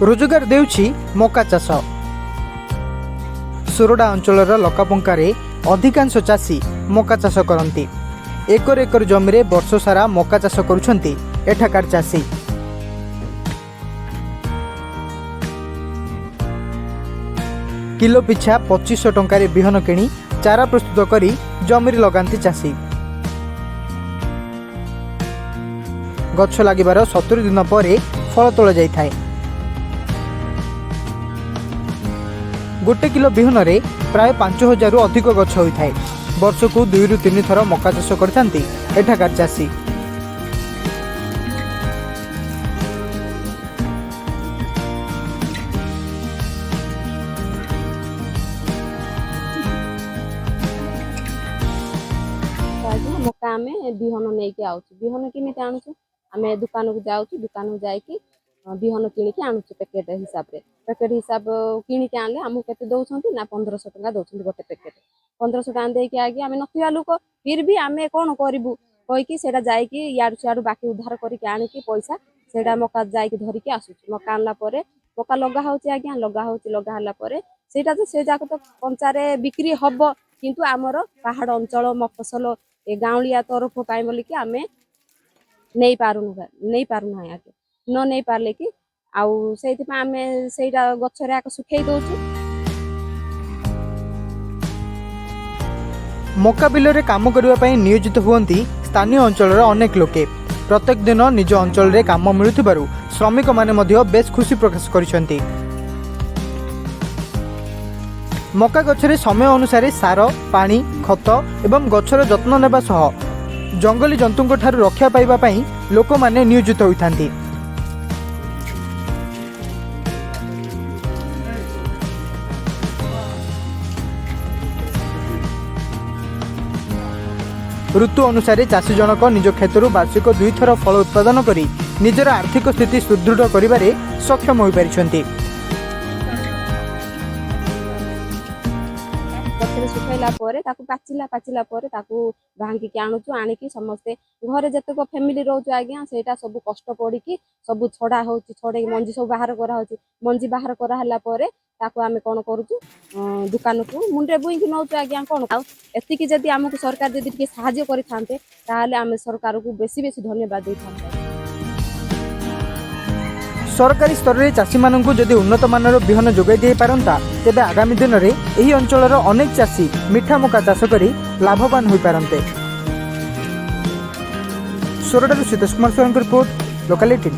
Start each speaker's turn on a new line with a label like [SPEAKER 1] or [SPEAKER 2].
[SPEAKER 1] रोजगार देउछि मका चाष। सोरडा अंचलर लकापंकारे अधिकांश चाषी मका चाष करती। एकर एकर जमीरे वर्ष सारा मका चाष करुछंती एठाकार चाषी। किलो पिछा 2500 टंकार बिहन किणी चारा प्रस्तुत करी जमीरे लगाती चाषी। गछ लागिबार 70 दिन पर फल तोला जाय थाए। गोटे किलो बिहन रे प्राय 5000 रु अधिक गछ होता है। वर्ष को 2 रु 3 थर मका चाष करथांती एठाकार चाषी।
[SPEAKER 2] मका आम बिहन नहीं कि बिहन केमी आणुचु आम दुकान को जाऊँ दुकान को जाकि बिहन किणिकी आणुचु पैकेट हिसाब से किणिकी आनले आमको केते दउछंती ना 1500 टका दउछंती गोटे पैकेट 1500 टका देकी आगे आम नथिया लोक फिर भी आम कौन करूँ कहीकि सेटा जाइकी याडू सियाडू बाकी उद्धार करके आनिकी पैसा सेटा मका जाइकी धरिकी आसुची। मका आनला परे मका लगा होची आज्ञा लगा हला परे सेटा तो से जाक तो कंचारे बिक्री हब किंतु आमर पहाड़ अंचल मफसल ए गाँवलिया तरफ पाई बोलिकी आम नहीं पारुना आगे न नहीं पारले कि आउ से आम से गचरे सुखई दउछु।
[SPEAKER 1] मका बिल रे काम करबा पई नियोजित हुअंती स्थानीय अंचलर अनेक लोके। प्रत्येक दिन निज अंचल रे काम मिलुथिबारु श्रमिक माने मध्य बेस खुशी प्रकाश करिसेंती। मका गछरे समय अनुसार सार पानी खत एवं गछर जत्न नेबा सह जंगली जंतुंक ठारू रक्षा पाइबा पई लोक माने नियोजित होइथांती। ऋतु अनुसार चाषी जनक निज क्षेत्र वार्षिक 2 थर फल उत्पादन करी निजर आर्थिक स्थिति सुदृढ़ करिबारे सक्षम होई पारिछंती।
[SPEAKER 2] सुखैला परे ताकू पाचिला परे ताकू भांगी आणुचु आनिकी समस्ते घरे जतक फैमिली रोचु आज्ञा सेटा सब कष्ट पड़िकी सब छड़ा होची छड़े मंजी सब बाहर करा होची मंजी बाहर करा हला परे ताकू आमे कोन करूचु दुकान को मुंडे बुइकी नौचु आज्ञा कोन एतिकी जदी हमकु सरकार जदी के सहाय्य करि थांते ताहाले आमे सरकार को बेसी धन्यवाद दे थांते।
[SPEAKER 1] सरकारी स्तर में चाषी मानू जदि उन्नत मानर बिहन जोगाई दे पारंता तेबे आगामी दिन में यही अंचलर अनेक चाषी मिठा मका चाष करी लाभवान हो पारंते। सोरडारू शीतोष कुमार रिपोर्ट लोकालिटी।